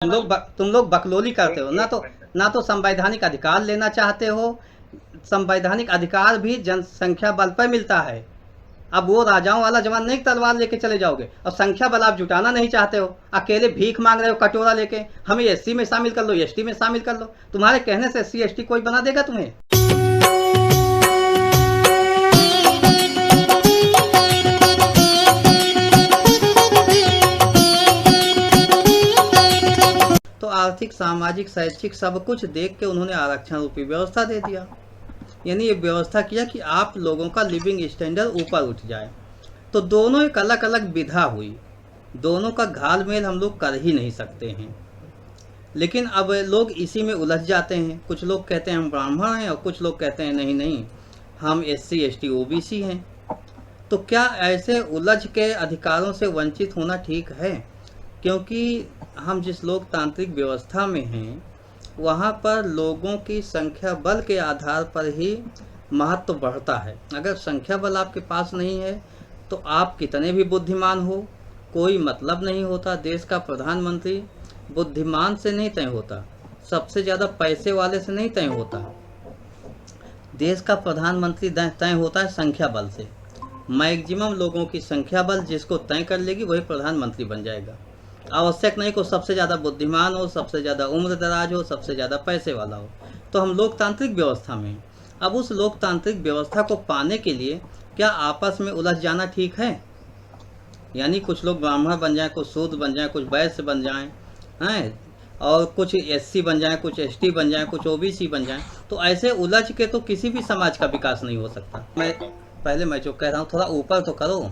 तुम लोग बकलोली करते हो, ना तो संवैधानिक अधिकार लेना चाहते हो। संवैधानिक अधिकार भी जनसंख्या बल पर मिलता है। अब वो राजाओं वाला जवान नहीं, तलवार लेके चले जाओगे। और संख्या बल आप जुटाना नहीं चाहते हो, अकेले भीख मांग रहे हो कटोरा लेके, हमें एससी में शामिल कर लो, एसटी में शामिल कर लो। तुम्हारे कहने से एससी एसटी कोई बना देगा तुम्हें? तो आर्थिक, सामाजिक, शैक्षिक सब कुछ देख के उन्होंने आरक्षण रूपी व्यवस्था दे दिया। यानी ये व्यवस्था किया कि आप लोगों का लिविंग स्टैंडर्ड ऊपर उठ जाए। तो दोनों एक अलग अलग विधा हुई, दोनों का घाल मेल हम लोग कर ही नहीं सकते हैं। लेकिन अब लोग इसी में उलझ जाते हैं। कुछ लोग कहते हैं हम ब्राह्मण हैं, और कुछ लोग कहते हैं नहीं नहीं, हम एससी एसटी ओबीसी हैं। तो क्या ऐसे उलझ के अधिकारों से वंचित होना ठीक है? क्योंकि हम जिस लोकतांत्रिक व्यवस्था में हैं, वहाँ पर लोगों की संख्या बल के आधार पर ही महत्व बढ़ता है। अगर संख्या बल आपके पास नहीं है तो आप कितने भी बुद्धिमान हो, कोई मतलब नहीं होता। देश का प्रधानमंत्री बुद्धिमान से नहीं तय होता, सबसे ज़्यादा पैसे वाले से नहीं तय होता। देश का प्रधानमंत्री तय होता है संख्या बल से। मैक्सिमम लोगों की संख्या बल जिसको तय कर लेगी वही प्रधानमंत्री बन जाएगा। आवश्यक नहीं को सबसे ज़्यादा बुद्धिमान हो, सबसे ज़्यादा उम्र दराज हो, सबसे ज़्यादा पैसे वाला हो। तो हम लोकतांत्रिक व्यवस्था में, अब उस लोकतांत्रिक व्यवस्था को पाने के लिए क्या आपस में उलझ जाना ठीक है? यानी कुछ लोग ब्राह्मण बन जाएं, कुछ शूद्र बन जाएं, कुछ वैश्य बन जाएं, हैं, और कुछ एससी बन जाएं, कुछ एसटी बन जाएं, कुछ ओबीसी बन जाएं। तो ऐसे उलझ के तो किसी भी समाज का विकास नहीं हो सकता। मैं जो कह रहा हूँ थोड़ा ऊपर तो करो।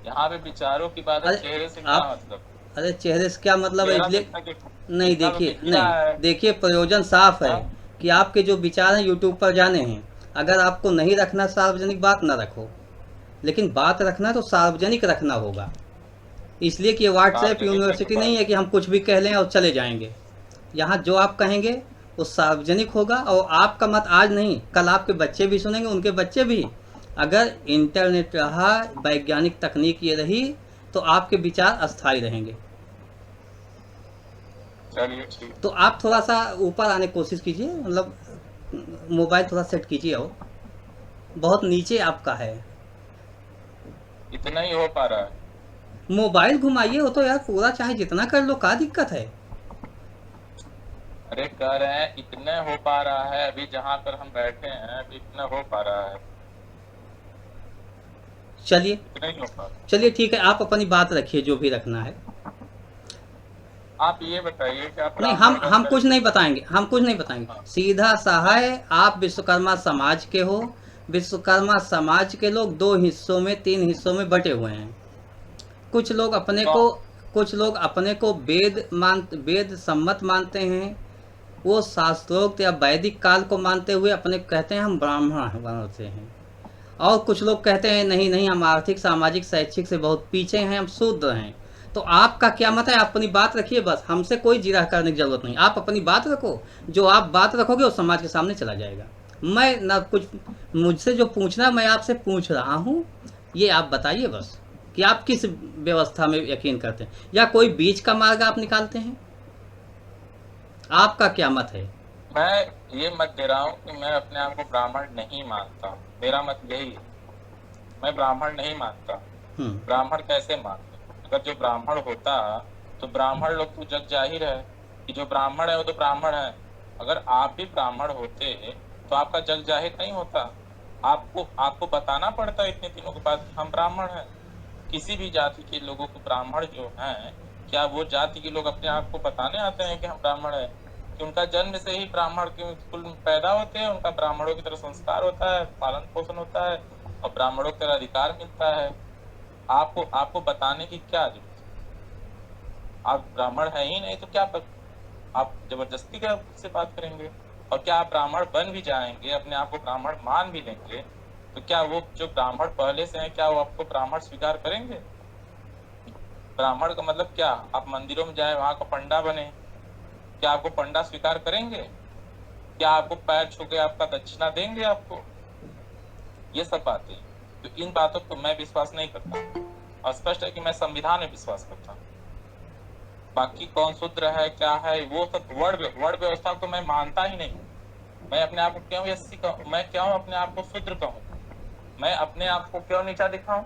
यहाँ पे विचारों की बात है, चेहरे से क्या मतलब? अरे चेहरे से क्या मतलब है? चेहरा इसलिए देखना कि नहीं, कितना तो देखिए, दिख ही रहा नहीं है। देखिए, प्रयोजन साफ है हाँ? कि आपके जो विचार हैं यूट्यूब पर जाने हैं। अगर आपको नहीं रखना सार्वजनिक, बात ना रखो, लेकिन बात रखना तो सार्वजनिक रखना होगा। इसलिए कि ये व्हाट्सएप सार्वजनिक देखो यूनिवर्सिटी नहीं बात। है कि हम कुछ भी कह लें और चले जाएंगे। यहाँ जो आप कहेंगे वो सार्वजनिक होगा, और आपका मत आज नहीं कल आपके बच्चे भी सुनेंगे, उनके बच्चे भी। अगर इंटरनेट रहा, वैज्ञानिक तकनीक ये रही, तो आपके विचार अस्थायी रहेंगे। चलिए ठीक। तो आप थोड़ा सा ऊपर आने की कोशिश कीजिए, मतलब मोबाइल थोड़ा सेट कीजिए, और बहुत नीचे आपका है। इतना ही हो पा रहा है। मोबाइल घुमाइए, वो तो यार पूरा चाहे जितना कर लो, क्या दिक्कत है? अरे कह रहे हैं इतना हो पा रहा है, अभी जहाँ पर हम बैठे हैं अभी इतना हो पा रहा है। चलिए, इतना ही हो पा रहा चलिए ठीक है, आप अपनी बात रखिए जो भी रखना है। है। आप ये बताइए कि आप नहीं, ब्राह्मण हम बनकर। कुछ नहीं बताएंगे, हम कुछ नहीं बताएंगे। हाँ। सीधा सा हाँ। है, आप विश्वकर्मा समाज के हो। विश्वकर्मा समाज के लोग दो हिस्सों में, तीन हिस्सों में बटे हुए हैं। कुछ लोग अपने तो को कुछ लोग अपने को वेद सम्मत मानते हैं। वो शास्त्रोक्त या वैदिक काल को मानते हुए अपने कहते हैं हम ब्राह्मण बनते हैं। और कुछ लोग कहते हैं नहीं नहीं, हम आर्थिक, सामाजिक, शैक्षिक से बहुत पीछे हैं, हम शूद्र हैं। तो आपका क्या मत है? आप अपनी बात रखिए, बस हमसे कोई जिरा करने की जरूरत नहीं। आप अपनी बात रखो, जो आप बात रखोगे वो समाज के सामने चला जाएगा। मैं ना कुछ, मुझसे जो पूछना मैं आपसे पूछ रहा हूँ, ये आप बताइए बस कि आप किस व्यवस्था में यकीन करते हैं, या कोई बीच का मार्ग आप निकालते हैं? आपका क्या मत है? मैं ये मत दे रहा हूँ कि मैं अपने आप को ब्राह्मण नहीं मानता। मेरा मत यही है, मैं ब्राह्मण नहीं मानता। हम्म। ब्राह्मण कैसे मानते? अगर जो ब्राह्मण होता तो ब्राह्मण लोग तो जग जाहिर है कि जो ब्राह्मण है वो तो ब्राह्मण है। अगर आप भी ब्राह्मण होते तो आपका जग जाहिर नहीं होता। आपको आपको बताना पड़ता इतने दिनों के बाद कि हम ब्राह्मण हैं। किसी भी जाति के लोगों को ब्राह्मण जो हैं, क्या वो जाति के लोग अपने आप को बताने आते हैं कि हम ब्राह्मण हैं? कि उनका जन्म से ही ब्राह्मण के कुल में पैदा होते हैं, उनका ब्राह्मणों की तरह संस्कार होता है, पालन पोषण होता है, और ब्राह्मणों की तरह अधिकार मिलता है। आपको आपको बताने की क्या जरूरत है? आप ब्राह्मण है ही नहीं तो क्या आप जबरदस्ती क्या से बात करेंगे? और क्या आप ब्राह्मण बन भी जाएंगे, अपने आप को ब्राह्मण मान भी लेंगे, तो क्या वो जो ब्राह्मण पहले से हैं क्या वो आपको ब्राह्मण स्वीकार करेंगे? ब्राह्मण का मतलब क्या? आप मंदिरों में जाए वहां का पंडा बने, क्या आपको पंडा स्वीकार करेंगे? क्या आपको पैर छू के आपका दक्षिणा देंगे आपको? ये सब बातें, तो इन बातों को मैं विश्वास नहीं करता। और स्पष्ट है कि मैं संविधान में विश्वास करता हूँ। बाकी कौन शूद्र है क्या है वो सब वर्ण व्यवस्था को मैं मानता ही नहीं। मैं अपने आप को क्यों एससी कहूँ, मैं क्यों अपने आप को शूद्र कहूँ, मैं अपने आप को क्यों नीचा दिखाऊं?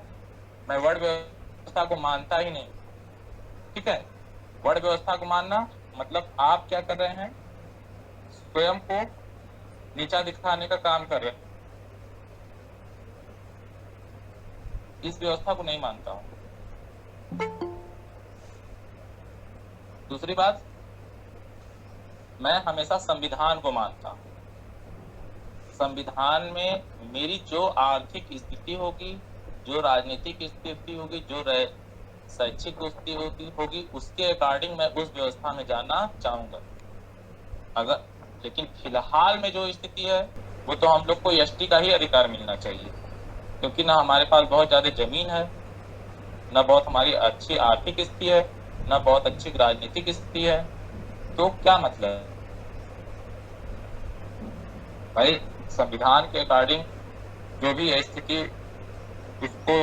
मैं वर्ण व्यवस्था को मानता ही नहीं। ठीक है, वर्ण व्यवस्था को मानना मतलब आप क्या कर रहे हैं, स्वयं को नीचा दिखाने का काम कर रहे हैं। इस व्यवस्था को नहीं मानता हूं। दूसरी बात, मैं हमेशा संविधान को मानता हूं। संविधान में मेरी जो आर्थिक स्थिति होगी, जो राजनीतिक स्थिति होगी, जो शैक्षिक स्थिति होगी, उसके अकॉर्डिंग मैं उस व्यवस्था में जाना चाहूंगा। अगर लेकिन फिलहाल में जो स्थिति है वो तो हम लोग को एसटी का ही अधिकार मिलना चाहिए, क्योंकि ना हमारे पास बहुत ज्यादा जमीन है, ना बहुत हमारी अच्छी आर्थिक स्थिति है, ना बहुत अच्छी राजनीतिक स्थिति है। तो क्या मतलब है भाई, संविधान के अकॉर्डिंग जो भी स्थिति, उसको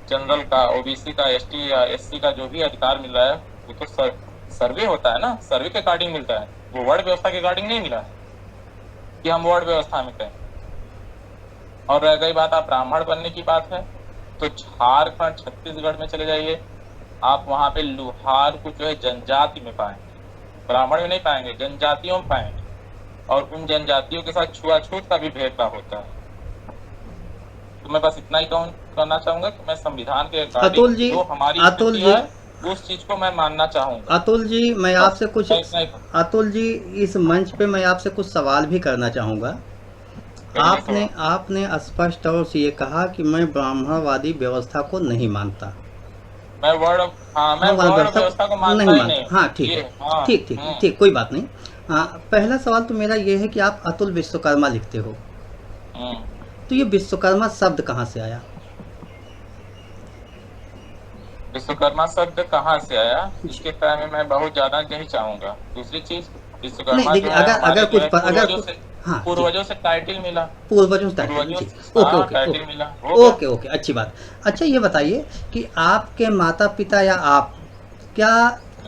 जनरल का, ओबीसी का, एसटी या एससी का जो भी अधिकार मिल रहा है वो तो सर्वे होता है ना, सर्वे के अकॉर्डिंग मिलता है, वो वर्ण व्यवस्था के अकॉर्डिंग नहीं मिला है कि हम वर्ण व्यवस्था में कहें। और रह गई बात आप ब्राह्मण बनने की बात है, तो झारखंड छत्तीसगढ़ में चले जाइए, आप वहां पे लुहार को जो है जनजाति में पाएंगे, ब्राह्मण में नहीं पाएंगे, जनजातियों में पाएंगे। और उन जनजातियों के साथ छुआछूत का भी भेदभाव होता है। तो मैं बस इतना ही कहना चाहूंगा कि मैं संविधान के अतुल जी, जो हमारी अतुल जी, है उस चीज को मैं मानना चाहूंगा। अतुल जी, मैं आपसे कुछ, अतुल जी, इस मंच पे मैं आपसे कुछ सवाल भी करना चाहूंगा। आपने स्पष्ट तौर से ये कहा कि मैं ब्राह्मणवादी व्यवस्था को नहीं मानता, मैं वर्ण व्यवस्था को मानता ही नहीं। हाँ ठीक है, ठीक, कोई बात नहीं। हाँ, पहला सवाल तो मेरा ये है कि आप अतुल विश्वकर्मा लिखते हो, तो ये विश्वकर्मा शब्द कहाँ से आया? विश्वकर्मा शब्द कहाँ से आया, इसके बारे में मैं बहुत ज्यादा नहीं चाहूंगा। दूसरी चीज, विश्वकर्मा जो है अगर कुछ पूर्वजों से टाइटल मिला, पूर्वजों से टाइटल मिला। ओके, अच्छी बात। अच्छा, ये बताइए कि आपके माता पिता या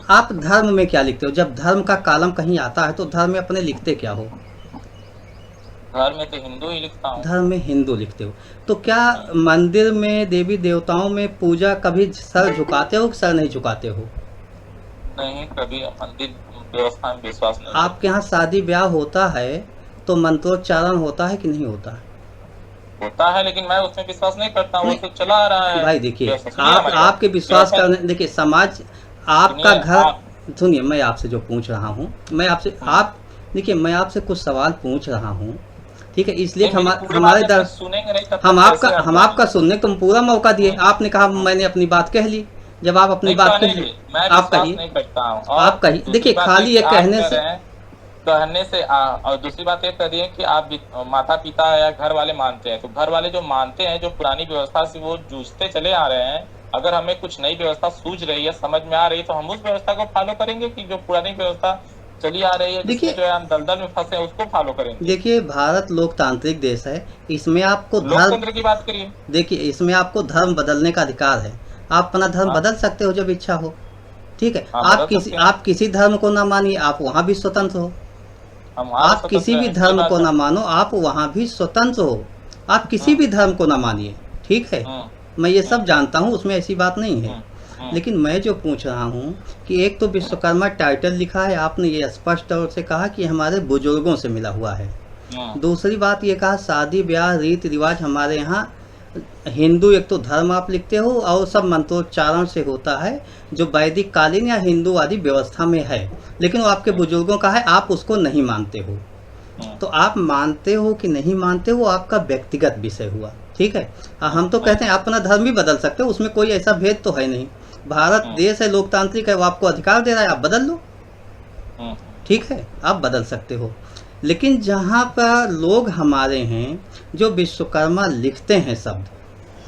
आप धर्म में क्या लिखते हो? जब धर्म का कॉलम कहीं आता है तो धर्म में अपने लिखते क्या हो? धर्म में तो हिंदू ही लिखता हूँ। धर्म में हिंदू लिखते हो, तो क्या मंदिर में देवी देवताओं में पूजा कभी सर झुकाते हो कि सर नहीं झुकाते हो? नहीं, कभी मंदिर व्यवस्था में विश्वास नहीं। आपके यहाँ शादी ब्याह होता है तो मंत्रोच्चारण होता है कि नहीं होता है? होता है, लेकिन मैं उसमें विश्वास नहीं करता हूँ, वो तो चला आ रहा है। भाई देखिए, आपके विश्वास करने, देखिए समाज आपका घर, सुनिए, मैं आपसे जो पूछ रहा हूँ, मैं आपसे, आप देखिए, मैं आपसे कुछ सवाल पूछ रहा हूँ, ठीक है, इसलिए हमारे हम आपका सुनने को पूरा मौका दिए। आपने कहा मैंने अपनी बात कह ली, जब आप अपनी बात कह ली, आप कहिए, आप कहिए। देखिए, खाली ये कहने से और दूसरी बात ये कह रही है कि आप माता पिता या घर वाले मानते हैं, तो घर वाले जो मानते हैं, जो पुरानी व्यवस्था से वो जूझते चले आ रहे हैं, अगर हमें कुछ नई व्यवस्था सूझ रही है, समझ में आ रही है, तो हम उस व्यवस्था को फॉलो करेंगे कि जो पुरानी व्यवस्था चली आ रही है, देखिए जो है हम दलदल में फंसे हैं, उसको फॉलो करेंगे। देखिए, भारत लोकतांत्रिक देश है, इसमें आपको लोकतंत्र की बात करिए। देखिए, इसमें आपको धर्म बदलने का अधिकार है, आप अपना धर्म बदल सकते हो जब इच्छा हो, ठीक है। आप किसी धर्म को ना मानिए, आप वहाँ भी स्वतंत्र हो। आप किसी भी धर्म को ना मानो, आप वहाँ भी स्वतंत्र हो। आप किसी भी धर्म को ना मानिए, ठीक है, मैं ये सब जानता हूँ, उसमें ऐसी बात नहीं है। लेकिन मैं जो पूछ रहा हूँ कि एक तो विश्वकर्मा टाइटल लिखा है, आपने ये स्पष्ट तौर से कहा कि हमारे बुजुर्गों से मिला हुआ है। दूसरी बात ये कहा शादी ब्याह रीति रिवाज हमारे यहाँ हिंदू, एक तो धर्म आप लिखते हो, और सब मंत्रोच्चारण से होता है, जो वैदिक कालीन या हिंदूवादी व्यवस्था में है, लेकिन वो आपके बुजुर्गों का है, आप उसको नहीं मानते हो। तो आप मानते हो कि नहीं मानते हो, आपका व्यक्तिगत विषय हुआ, ठीक है। हम तो कहते हैं आप अपना धर्म भी बदल सकते हो, उसमें कोई ऐसा भेद तो है नहीं। भारत देश है, लोकतांत्रिक है, वो आपको अधिकार दे रहा है, आप बदल लो, ठीक है, आप बदल सकते हो। लेकिन जहाँ पर लोग हमारे हैं जो विश्वकर्मा लिखते हैं शब्द,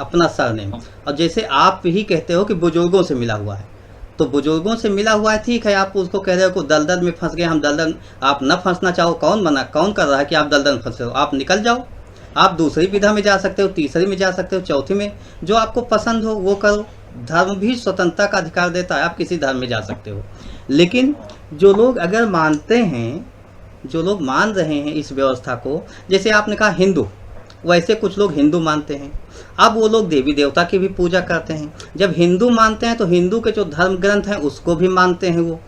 अपना सरनेम, और जैसे आप ही कहते हो कि बुजुर्गों से मिला हुआ है, तो बुजुर्गों से मिला हुआ है, ठीक है, आप उसको कह रहे हो कि दलदल में फंस गए, हम दलदल, आप न फंसना चाहो, कौन कर रहा है कि आप दलदल में फंसे हो? आप निकल जाओ, आप दूसरी विधा में जा सकते हो, तीसरी में जा सकते हो, चौथी में, जो आपको पसंद हो वो करो। धर्म भी स्वतंत्रता का अधिकार देता है, आप किसी धर्म में जा सकते हो। लेकिन जो लोग अगर मानते हैं, जो लोग मान रहे हैं इस व्यवस्था को, जैसे आपने कहा हिंदू, वैसे कुछ लोग हिंदू मानते हैं। अब वो लोग देवी देवता की भी पूजा करते हैं। जब हिंदू मानते हैं तो हिंदू के जो धर्म ग्रंथ हैं उसको भी मानते हैं वो।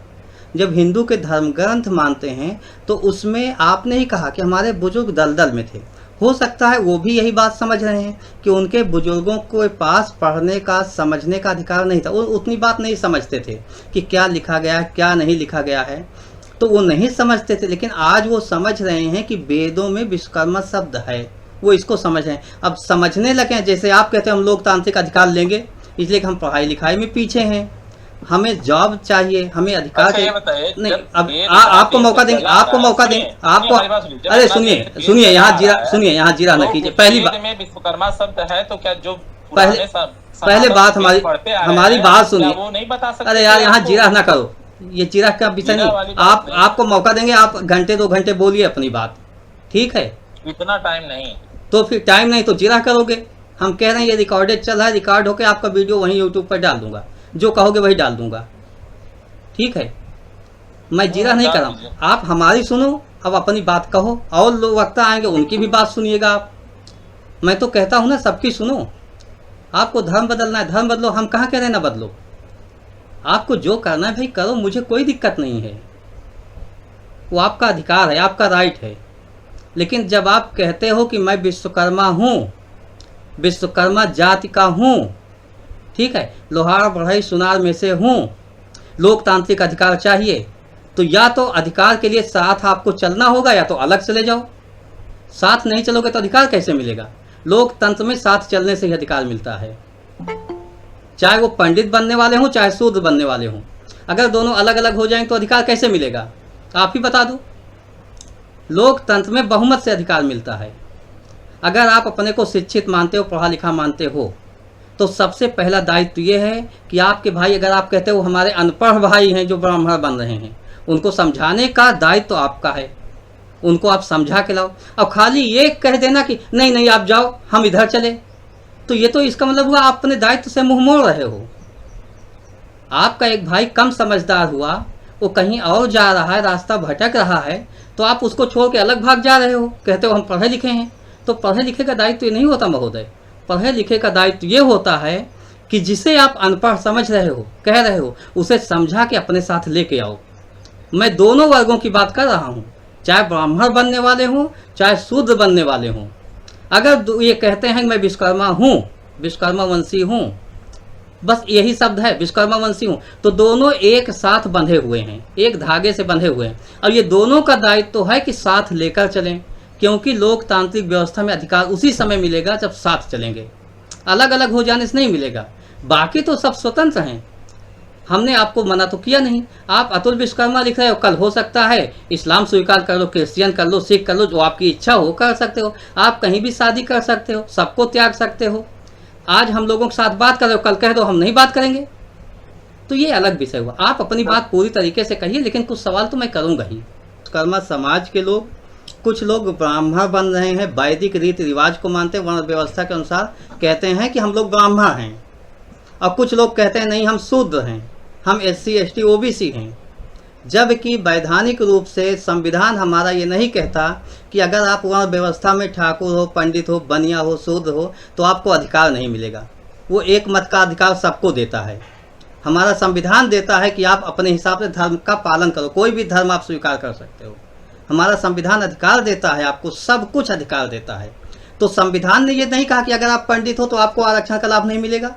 जब हिंदू के धर्म ग्रंथ मानते हैं तो उसमें आपने ही कहा कि हमारे बुजुर्ग दलदल में थे। हो सकता है वो भी यही बात समझ रहे हैं कि उनके बुजुर्गों के पास पढ़ने का, समझने का अधिकार नहीं था। वो उतनी बात नहीं समझते थे कि क्या लिखा गया है, क्या नहीं लिखा गया है, तो वो नहीं समझते थे। लेकिन आज वो समझ रहे हैं कि वेदों में विश्वकर्मा शब्द है, वो इसको समझ रहे हैं। अब समझने लगे हैं। जैसे आप कहते हैं हम लोकतांत्रिक अधिकार लेंगे, इसलिए कि हम पढ़ाई लिखाई में पीछे हैं, हमें जॉब चाहिए, हमें अधिकार अच्छा ये चाहिए। बताइए, नहीं, जब अब वेद आपको काफी मौका से देंगे, चला आ आपको रहा है, मौका देंगे, सुनिए आपको। हमारी बात सुनिए, जब अरे इतना सुनिए देर वेद सुनिए, चला यहाँ आ जीरा, रहा है, सुनिए यहाँ जीरा न तो कीजिए। उस पहली वेद बात, में विश्वकर्मा शब्द है, तो क्या जो पहले पुराने पहले बात सनातन हमारी वेद पढ़ते आ रहे हमारी हैं, बात क्या सुनिए। वो नहीं बता सकते अरे थे यार यहाँ आपको? जीरा ना करो, ये जीरा का विषय जीरा नहीं। वाली बात आप नहीं, आपको मौका देंगे, आप घंटे 2 घंटे बोलिए अपनी बात, ठीक है? इतना टाइम नहीं। तो फिर टाइम नहीं तो जीरा करोगे। हम कह रहे हैं ये रिकॉर्डेड चल रहा है, रिकॉर्ड होकर आपका वीडियो वहीं यूट्यूब पर डाल दूंगा, जो कहोगे वही डाल दूंगा, ठीक है? मैं जीरा नहीं कर डाल रहा हूँ, दीजिए। आप हमारी सुनो, अब अपनी बात कहो, और लोग वक्ता आएंगे उनकी भी बात सुनिएगा आप। मैं तो कहता हूँ ना सबकी सुनो। आपको धर्म बदलना है, धर्म बदलो, हम कहाँ कह रहे हैं ना बदलो। आपको जो करना है भाई करो, मुझे कोई दिक्कत नहीं है, वो आपका अधिकार है, आपका राइट है। लेकिन जब आप कहते हो कि मैं विश्वकर्मा हूँ, विश्वकर्मा जाति का हूँ, ठीक है, लोहार बढ़ई सुनार में से हूँ, लोकतांत्रिक अधिकार चाहिए, तो या तो अधिकार के लिए साथ आपको चलना होगा या तो अलग चले जाओ। साथ नहीं चलोगे तो अधिकार कैसे मिलेगा? लोकतंत्र में साथ चलने से ही अधिकार मिलता है, चाहे वो पंडित बनने वाले हों चाहे शूद्र बनने वाले हों। अगर दोनों अलग अलग हो जाएंगे तो अधिकार कैसे मिलेगा? आप ही बता दो। लोकतंत्र में बहुमत से अधिकार मिलता है। अगर आप अपने को शिक्षित मानते हो, पढ़ा लिखा मानते हो, तो सबसे पहला दायित्व ये है कि आपके भाई, अगर आप कहते हो हमारे अनपढ़ भाई हैं जो ब्राह्मण बन रहे हैं, उनको समझाने का दायित्व आपका है। उनको आप समझा के लाओ। अब खाली ये कह देना कि नहीं नहीं आप जाओ हम इधर चले, तो ये तो इसका मतलब हुआ आप अपने दायित्व से मुंह मोड़ रहे हो। आपका एक भाई कम समझदार हुआ, वो कहीं और जा रहा है, रास्ता भटक रहा है, तो आप उसको छोड़ के अलग भाग जा रहे हो, कहते हो हम पढ़े लिखे हैं। तो पढ़े लिखे का दायित्व ये नहीं होता महोदय। पढ़े लिखे का दायित्व ये होता है कि जिसे आप अनपढ़ समझ रहे हो, कह रहे हो, उसे समझा के अपने साथ लेके आओ। मैं दोनों वर्गों की बात कर रहा हूँ, चाहे ब्राह्मण बनने वाले हों चाहे शूद्र बनने वाले हों। अगर ये कहते हैं कि मैं विश्वकर्मा हूँ, विश्वकर्मा वंशी हूँ, बस यही शब्द है विश्वकर्मा वंशी हूँ, तो दोनों एक साथ बंधे हुए हैं, एक धागे से बंधे हुए हैं। अब ये दोनों का दायित्व तो है कि साथ लेकर चलें, क्योंकि लोकतांत्रिक व्यवस्था में अधिकार उसी समय मिलेगा जब साथ चलेंगे। अलग अलग हो जाने से नहीं मिलेगा। बाकी तो सब स्वतंत्र हैं, हमने आपको मना तो किया नहीं। आप अतुल विश्वकर्मा लिख रहे हो, कल हो सकता है इस्लाम स्वीकार कर लो, क्रिश्चियन कर लो, सिख कर लो, जो आपकी इच्छा हो कर सकते हो। आप कहीं भी शादी कर सकते हो, सबको त्याग सकते हो। आज हम लोगों के साथ बात कर रहे हो, कल कह दो हम नहीं बात करेंगे, तो ये अलग विषय हुआ। आप अपनी बात पूरी तरीके से कहिए, लेकिन कुछ सवाल तो मैं करूँगा ही। कर्मा समाज के लोग, कुछ लोग ब्राह्मण बन रहे हैं, वैदिक रीति रिवाज को मानते हैं, वर्ण व्यवस्था के अनुसार कहते हैं कि हम लोग ब्राह्मण हैं, और कुछ लोग कहते हैं नहीं हम शूद्र हैं, हम SC ST OBC हैं। जबकि वैधानिक रूप से संविधान हमारा ये नहीं कहता कि अगर आप वर्ण व्यवस्था में ठाकुर हो, पंडित हो, बनिया हो, शूद्र हो, तो आपको अधिकार नहीं मिलेगा। वो एक मत का अधिकार सबको देता है। हमारा संविधान देता है कि आप अपने हिसाब से धर्म का पालन करो, कोई भी धर्म आप स्वीकार कर सकते हो। हमारा संविधान अधिकार देता है, आपको सब कुछ अधिकार देता है। तो संविधान ने ये नहीं कहा कि अगर आप पंडित हो तो आपको आरक्षण का लाभ नहीं मिलेगा।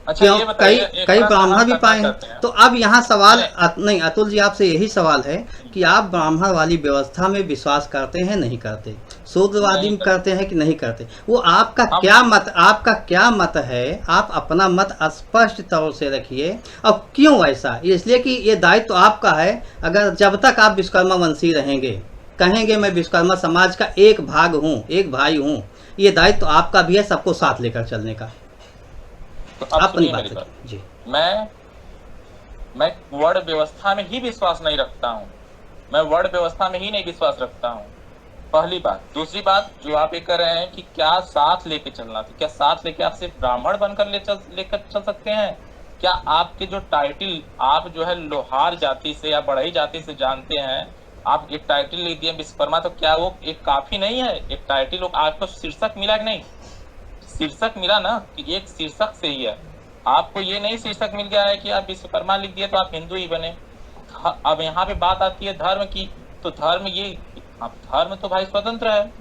अच्छा ये बताइए, कई ब्राह्मण भी पाए हैं। तो अब यहाँ सवाल नहीं, अतुल जी आपसे यही सवाल है कि आप ब्राह्मण वाली व्यवस्था में विश्वास करते हैं नहीं करते, शूद्रवादी में करते हैं कि नहीं करते, वो आपका क्या मत, आपका क्या मत है। आप अपना मत स्पष्ट तौर से रखिए। अब क्यों ऐसा? इसलिए कि ये दायित्व आपका है। अगर जब तक आप विश्वकर्मा वंशी रहेंगे, कहेंगे मैं विश्वकर्मा समाज का एक भाग हूँ, एक भाई हूँ, ये दायित्व आपका भी है सबको साथ लेकर चलने का। तो अब अपनी सुनिए बात मेरी बात। जी। मैं वर्ण व्यवस्था में ही विश्वास नहीं रखता हूँ, मैं वर्ण व्यवस्था में ही नहीं विश्वास रखता हूँ, पहली बात। दूसरी बात जो आप ये कर रहे हैं कि क्या साथ लेके चलना, तो क्या साथ लेके आप सिर्फ ब्राह्मण बनकर लेकर चल सकते हैं? क्या आपके जो टाइटल आप जो है लोहार जाति से या बढ़ई जाति से जानते हैं, आप एक टाइटल लिख दिए विश्वकर्मा, तो क्या वो एक काफी नहीं है? एक टाइटल आपको शीर्षक मिला कि नहीं? शीर्षक मिला ना, कि एक शीर्षक से ही है। आपको ये नहीं शीर्षक मिल गया है कि आप विश्वकर्मा लिख दिए तो आप हिंदू ही बने। अब यहाँ पे बात आती है धर्म की, तो धर्म ये, अब धर्म तो भाई स्वतंत्र है,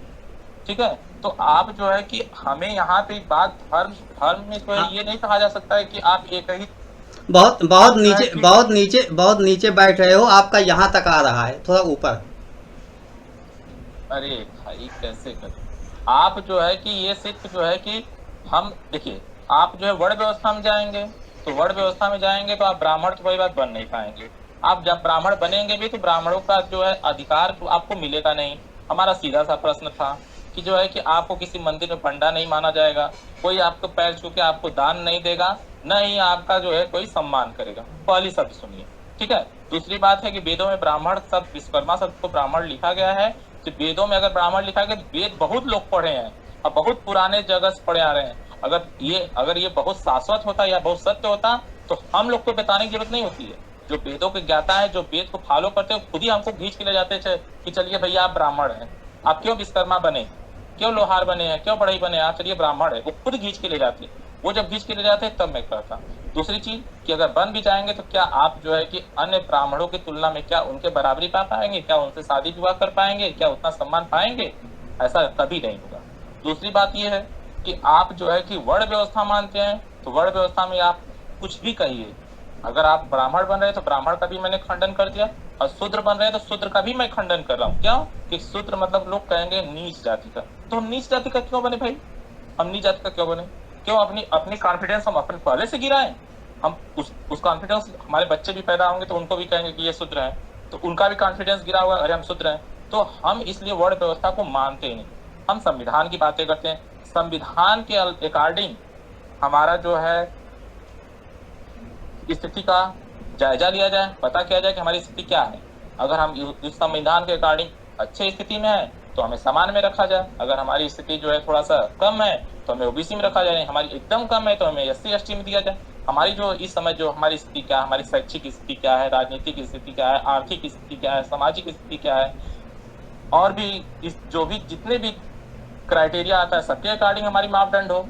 ठीक है। तो आप जो है कि हमें यहाँ पे बात धर्म धर्म में जो है हाँ, ये नहीं कहा जा सकता है कि आप एक ही, बहुत बहुत आप जो है नीचे कि, बहुत नीचे बहुत नीचे बैठ रहे हो, आपका यहाँ तक आ रहा है, थोड़ा ऊपर। अरे भाई कैसे करें। आप जो है कि ये सिर्फ जो है कि हम देखिए, आप जो है वर्ण व्यवस्था में जाएंगे, तो वर्ण व्यवस्था में जाएंगे तो आप ब्राह्मण तो वही बात बन नहीं पाएंगे। आप जब ब्राह्मण बनेंगे भी तो ब्राह्मणों का जो है अधिकार तो आपको मिलेगा नहीं। हमारा सीधा सा प्रश्न था कि जो है कि आपको किसी मंदिर में पंडा नहीं माना जाएगा, कोई आपको पैर छू के आपको दान नहीं देगा, न ही आपका जो है कोई सम्मान करेगा। पहली शब्द सुनिए, ठीक है। दूसरी बात है कि वेदों में ब्राह्मण शब्द, विश्वकर्मा शब्द को ब्राह्मण लिखा गया है। तो वेदों में अगर ब्राह्मण लिखा गया तो वेद बहुत लोग पढ़े हैं और बहुत पुराने जगह से पढ़े आ रहे हैं। अगर ये बहुत शाश्वत होता या बहुत सत्य होता तो हम लोग को बताने की जरूरत नहीं होती है। जो वेदों के ज्ञाता है, जो वेद को फॉलो करते हैं, खुद ही हमको खींच के ले जाते थे कि चलिए भैया आप ब्राह्मण हैं, आप क्यों विश्वकर्मा बने, क्यों लोहार बने हैं, क्यों बढ़ई बने हैं, आप चलिए ब्राह्मण है। वो खुद खींच के ले जाते, वो जब खींच के ले जाते तब मैं करता। दूसरी चीज कि अगर बन भी जाएंगे तो क्या आप जो है कि अन्य ब्राह्मणों की तुलना में क्या उनके बराबरी पा पाएंगे, क्या उनसे शादी विवाह कर पाएंगे, क्या उतना सम्मान पाएंगे? ऐसा कभी नहीं होगा। दूसरी बात यह है कि आप जो है कि वर्ण व्यवस्था मानते हैं, तो वर्ण व्यवस्था में आप कुछ भी कहिए, अगर आप ब्राह्मण बन रहे तो ब्राह्मण का भी मैंने खंडन कर दिया, और शूद्र बन रहे तो शूद्र का भी मैं खंडन कर रहा हूँ। क्यों? कि शूद्र मतलब लोग कहेंगे नीच जाति का, तो हम नीच जाति का क्यों बने भाई? हम नीच जाति का क्यों बने? क्यों अपनी अपनी कॉन्फिडेंस हम अपने पहले से गिराएं? हम उस कॉन्फिडेंस, हमारे बच्चे भी पैदा होंगे तो उनको भी कहेंगे कि ये शूद्र है, तो उनका भी कॉन्फिडेंस गिरा हुआ, अरे हम शूद्र हैं। तो हम इसलिए वर्ण व्यवस्था को मानते ही नहीं, हम संविधान की बातें करते हैं। संविधान के अकॉर्डिंग हमारा जो है स्थिति का जायजा लिया जाए, पता किया जाए कि हमारी स्थिति क्या है। अगर हम इस संविधान के अकॉर्डिंग अच्छे स्थिति में है तो हमें समान में रखा जाए, अगर हमारी स्थिति जो है थोड़ा सा कम है तो हमें ओबीसी में रखा जाए, हमारी एकदम कम है तो हमें एससी एसटी में दिया जाए। हमारी जो इस समय जो हमारी स्थिति क्या है, हमारी शैक्षिक स्थिति क्या है, राजनीतिक स्थिति क्या है, आर्थिक स्थिति क्या है, सामाजिक स्थिति क्या है, और भी इस जो भी जितने भी क्राइटेरिया आता है सबके अकॉर्डिंग हमारी मापदंड हो।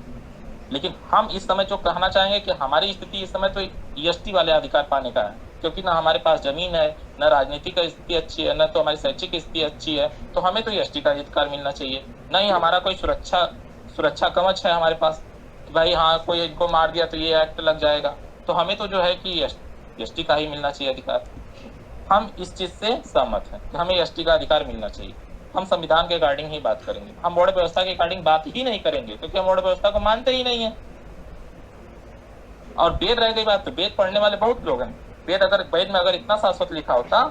लेकिन हम इस समय जो कहना चाहेंगे कि हमारी स्थिति इस समय तो ईएसटी वाले अधिकार पाने का है, क्योंकि ना हमारे पास जमीन है, न राजनीतिक स्थिति अच्छी है, न तो हमारी शैक्षिक स्थिति अच्छी है, तो हमें तो ईएसटी का अधिकार मिलना चाहिए। न ही हमारा कोई सुरक्षा कवच है हमारे पास कि भाई हाँ कोई इनको मार दिया तो ये एक्ट लग जाएगा, तो हमें तो जो है कि ईएसटी का ही मिलना चाहिए अधिकार। हम इस चीज से सहमत हैं कि हमें ईएसटी का अधिकार मिलना चाहिए। हम संविधान के अकॉर्डिंग ही बात करेंगे, हम वर्ण व्यवस्था के अकॉर्डिंग बात ही नहीं करेंगे, क्योंकि हम वर्ण व्यवस्था को मानते ही नहीं है। और वेद रह गई बात, तो वेद पढ़ने वाले बहुत लोग हैं। वेद में अगर इतना शाश्वत लिखा होता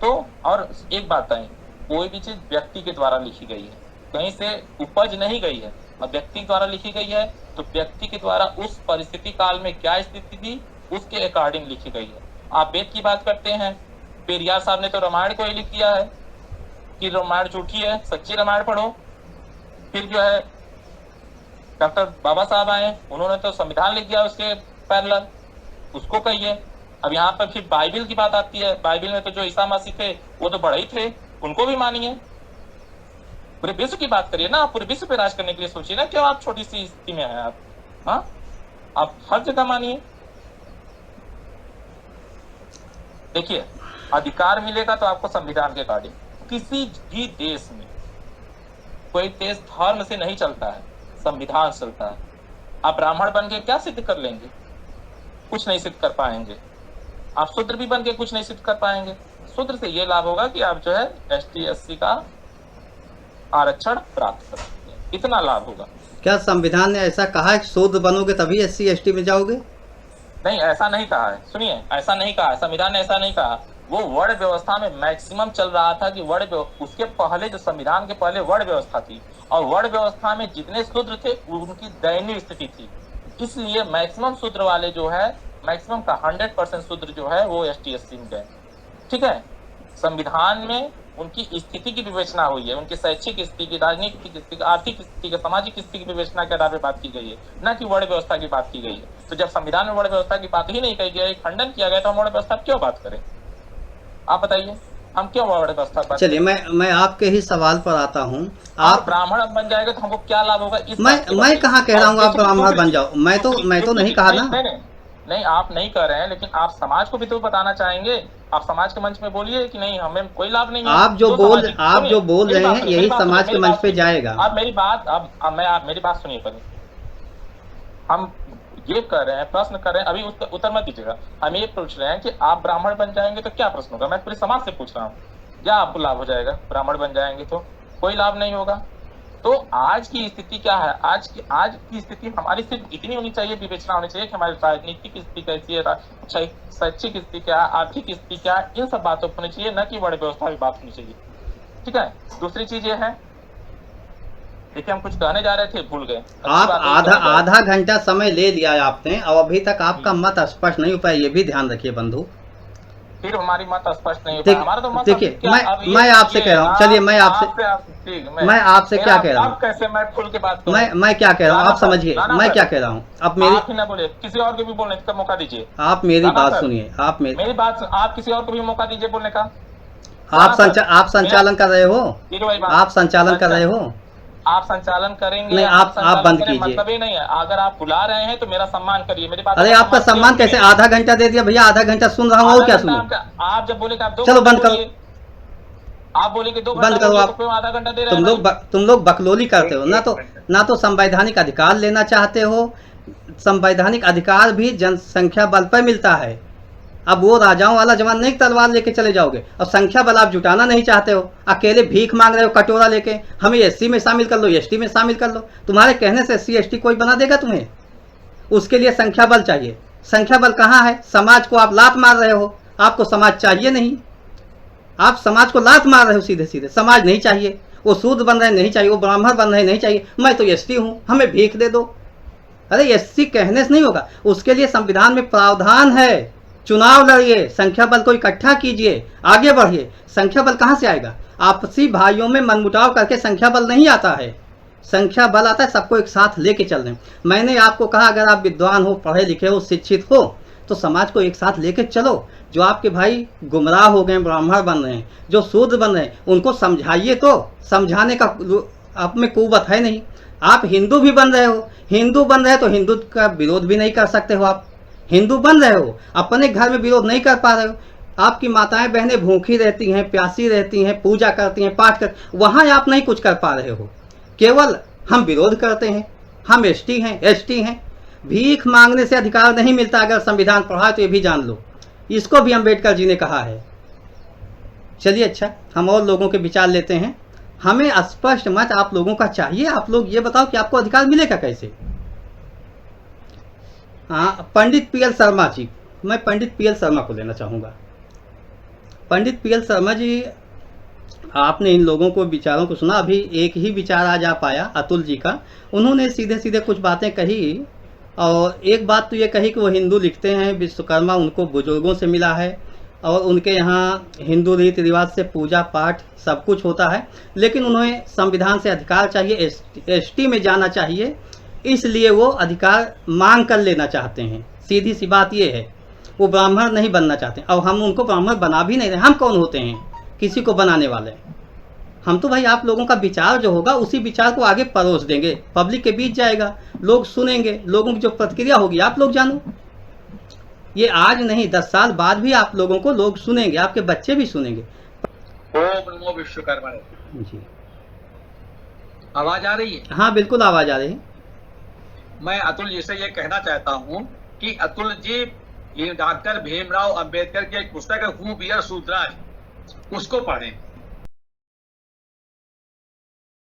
तो, और एक बात है, कोई भी चीज व्यक्ति के द्वारा लिखी गई है, कहीं से उपज नहीं गई है, और व्यक्ति द्वारा लिखी गई है तो व्यक्ति के द्वारा उस परिस्थिति काल में क्या स्थिति थी उसके अकॉर्डिंग लिखी गई है। आप वेद की बात करते हैं, पेरियार साहब ने तो रामायण को ही लिख दिया है कि रामायण झूठी है, सच्ची रामायण पढ़ो। फिर जो है डॉक्टर बाबा साहब आए, उन्होंने तो संविधान लिख दिया उसके पैरेलल, उसको कहिए। अब यहाँ पर फिर बाइबिल की बात आती है, बाइबिल में तो जो ईसा मसीह थे वो तो बड़े ही थे, उनको भी मानिए। पूरे विश्व की बात करिए ना, आप पूरे विश्व पे राज करने के लिए सोचिए ना, क्यों आप छोटी सी स्थिति में हैं आप? हाँ, आप हर जगह मानिए। देखिए, अधिकार मिलेगा तो आपको संविधान के अकॉर्डिंग। किसी भी देश में कोई देश धर्म से नहीं चलता है, संविधान चलता है। आप ब्राह्मण बन के क्या सिद्ध कर लेंगे? कुछ नहीं सिद्ध कर पाएंगे। आप शूद्र भी बन के कुछ नहीं सिद्ध कर पाएंगे। शूद्र से ये लाभ होगा कि आप जो है एसटी एससी का आरक्षण प्राप्त कर सकते हैं, इतना लाभ होगा। क्या संविधान ने ऐसा कहा है कि शूद्र बनोगे तभी एससी एसटी में जाओगे? नहीं, ऐसा नहीं कहा है। सुनिए, ऐसा नहीं कहा है, संविधान ने ऐसा नहीं कहा। वो वर्ण व्यवस्था में मैक्सिमम चल रहा था कि उसके पहले जो संविधान के पहले वर्ण व्यवस्था थी, और वर्ण व्यवस्था में जितने शूद्र थे उनकी दयनीय स्थिति थी, इसलिए मैक्सिमम शूद्र वाले जो है, मैक्सिमम का 100% शूद्र जो है वो एसटी एससी में गए। ठीक है, संविधान में उनकी स्थिति की विवेचना हुई है, उनकी शैक्षिक स्थिति, राजनीतिक स्थिति, आर्थिक स्थिति, सामाजिक स्थिति की विवेचना के आधार पर बात की गई है, न कि वर्ण व्यवस्था की बात की गई है। तो जब संविधान में वर्ण व्यवस्था की बात ही नहीं कही गई, खंडन किया गया, तो हम वर्ण व्यवस्था क्यों बात करें? आप बताइए, हम क्यों वर्ण व्यवस्था बात? चलिए मैं आपके ही सवाल पर आता हूँ। आप ब्राह्मण बन जाएंगे तो हमको क्या लाभ होगा? मैं कहाँ कह रहा हूँ आप ब्राह्मण बन जाओ, मैं तो नहीं कहा ना। नहीं, आप नहीं कर रहे हैं, लेकिन आप समाज को भी तो बताना चाहेंगे। आप समाज के मंच में बोलिए कि नहीं, हमें कोई लाभ नहीं है। आप जो बोल रहे हैं यही समाज के मंच पे जाएगा। आप मेरी बात, आप मेरी बात सुनिए पहले। हम ये कर रहे हैं, प्रश्न कर रहे हैं, अभी उसका उत्तर मत दीजिएगा। हम ये पूछ रहे हैं कि आप ब्राह्मण बन जाएंगे तो क्या प्रश्न होगा? मैं पूरे समाज से पूछ रहा हूँ, क्या आपको लाभ हो जाएगा? ब्राह्मण बन जाएंगे तो कोई लाभ नहीं होगा। तो आज की स्थिति क्या है? आज की स्थिति हमारी सिर्फ इतनी होनी चाहिए, विवेचना होनी चाहिए कि हमारी राजनीतिक स्थिति कैसी है, शैक्षिक स्थिति क्या है, आर्थिक स्थिति क्या है, इन सब बातों पर होनी चाहिए, न कि वर्ण व्यवस्था की बात होनी चाहिए। ठीक है। दूसरी चीज ये है, देखिए हम कुछ कहने जा रहे थे, भूल गए। आप आधा घंटा समय ले लिया आपने और अभी तक आपका मत स्पष्ट नहीं हो पाया, ये भी ध्यान रखिए बंधु। फिर हमारी मत स्पष्ट नहीं हो पाया। हमारा तो मत, देखिए मैं आपसे कह रहा हूँ, चलिए मैं आपसे क्या कह रहा हूँ, कैसे मैं खुल के बात करूं? मैं क्या कह रहा हूँ आप समझिए, मैं क्या कह रहा हूँ। अब मेरी, आप ही ना बोले, किसी और को भी बोलने का मौका दीजिए। आप मेरी बात सुनिए, आप मेरी बात, आप किसी और को भी मौका दीजिए बोलने का। आप संचालन कर रहे हो, आप संचालन कर रहे हो, आप संचालन करेंगे नहीं, आप बंद कीजिए। मतलब ये नहीं है, अगर आप बुला रहे हैं तो मेरा सम्मान करिए, मेरी बात। अरे आपका सम्मान कैसे? आधा घंटा दे दिया भैया, आधा घंटा सुन रहा हूँ और क्या सुनो? आप जब बोले आप 2 चलो बंद करो, आप बोले कि 2 बंद करो। आप आधा घंटा दे रहे हैं। तुम लोग बकलोली करते हो ना तो संवैधानिक अधिकार लेना चाहते हो। संवैधानिक अधिकार भी जनसंख्या बल पर मिलता है। अब वो राजाओं वाला जवान नहीं तलवार लेके चले जाओगे, और संख्या बल आप जुटाना नहीं चाहते हो, अकेले भीख मांग रहे हो कटोरा लेके। हमें एससी में शामिल कर लो, एसटी में शामिल कर लो। तुम्हारे कहने से एससी एसटी कोई बना देगा तुम्हें? उसके लिए संख्या बल चाहिए। संख्या बल कहाँ है? समाज को आप लात मार रहे हो, आपको समाज चाहिए नहीं, आप समाज को लात मार रहे हो सीधे सीधे। समाज नहीं चाहिए, वो शूद्र बन रहे नहीं चाहिए, वो ब्राह्मण बन रहे नहीं चाहिए, मैं तो एसटी हूँ, हमें भीख दे दो। अरे एससी कहने से नहीं होगा, उसके लिए संविधान में प्रावधान है। चुनाव लड़िए, संख्या बल को इकट्ठा कीजिए, आगे बढ़िए। संख्या बल कहाँ से आएगा? आपसी भाइयों में मनमुटाव करके संख्या बल नहीं आता है। संख्या बल आता है सबको एक साथ लेके चलने। मैंने आपको कहा अगर आप विद्वान हो, पढ़े लिखे हो, शिक्षित हो, तो समाज को एक साथ लेके चलो। जो आपके भाई गुमराह हो गए, ब्राह्मण बन रहे हैं, जो शूद्र बन रहे हैं, उनको समझाइए। तो समझाने का आप में कुवत है नहीं। आप हिंदू भी बन रहे हो, हिंदू बन रहे हो तो हिंदू का विरोध भी नहीं कर सकते हो। आप हिंदू बन रहे हो, अपने घर में विरोध नहीं कर पा रहे हो। आपकी माताएं बहनें भूखी रहती हैं, प्यासी रहती हैं, पूजा करती हैं, पाठ कर, वहाँ आप नहीं कुछ कर पा रहे हो। केवल हम विरोध करते हैं, हम एसटी हैं, एसटी हैं। भीख मांगने से अधिकार नहीं मिलता। अगर संविधान पढ़ा तो ये भी जान लो, इसको भी अम्बेडकर जी ने कहा है। चलिए अच्छा, हम और लोगों के विचार लेते हैं। हमें स्पष्ट मत आप लोगों का चाहिए। आप लोग ये बताओ कि आपको अधिकार मिलेगा कैसे? हाँ, पंडित पीएल शर्मा जी, मैं पंडित पीएल शर्मा को लेना चाहूँगा। पंडित पीएल शर्मा जी, आपने इन लोगों को विचारों को सुना। अभी एक ही विचार आज आ पाया अतुल जी का। उन्होंने सीधे सीधे कुछ बातें कही, और एक बात तो ये कही कि वो हिंदू लिखते हैं, विश्वकर्मा उनको बुजुर्गों से मिला है, और उनके यहाँ हिंदू रीति रिवाज से पूजा पाठ सब कुछ होता है, लेकिन उन्हें संविधान से अधिकार चाहिए, एसटी में जाना चाहिए, इसलिए वो अधिकार मांग कर लेना चाहते हैं। सीधी सी बात ये है, वो ब्राह्मण नहीं बनना चाहते, और हम उनको ब्राह्मण बना भी नहीं रहे। हम कौन होते हैं किसी को बनाने वाले? हम तो भाई आप लोगों का विचार जो होगा उसी विचार को आगे परोस देंगे, पब्लिक के बीच जाएगा, लोग सुनेंगे, लोगों की जो प्रतिक्रिया होगी आप लोग जानो। ये आज नहीं 10 साल बाद भी आप लोगों को लोग सुनेंगे, आपके बच्चे भी सुनेंगे। ओम नमो विश्वकर्मा जी, आवाज आ रही है? हाँ बिल्कुल आवाज आ रही है। मैं अतुल जी से ये कहना चाहता हूँ कि अतुल जी, ये डॉक्टर भीमराव अंबेडकर की एक पुस्तक है हु बियर शूद्राज, उसको पढ़ें।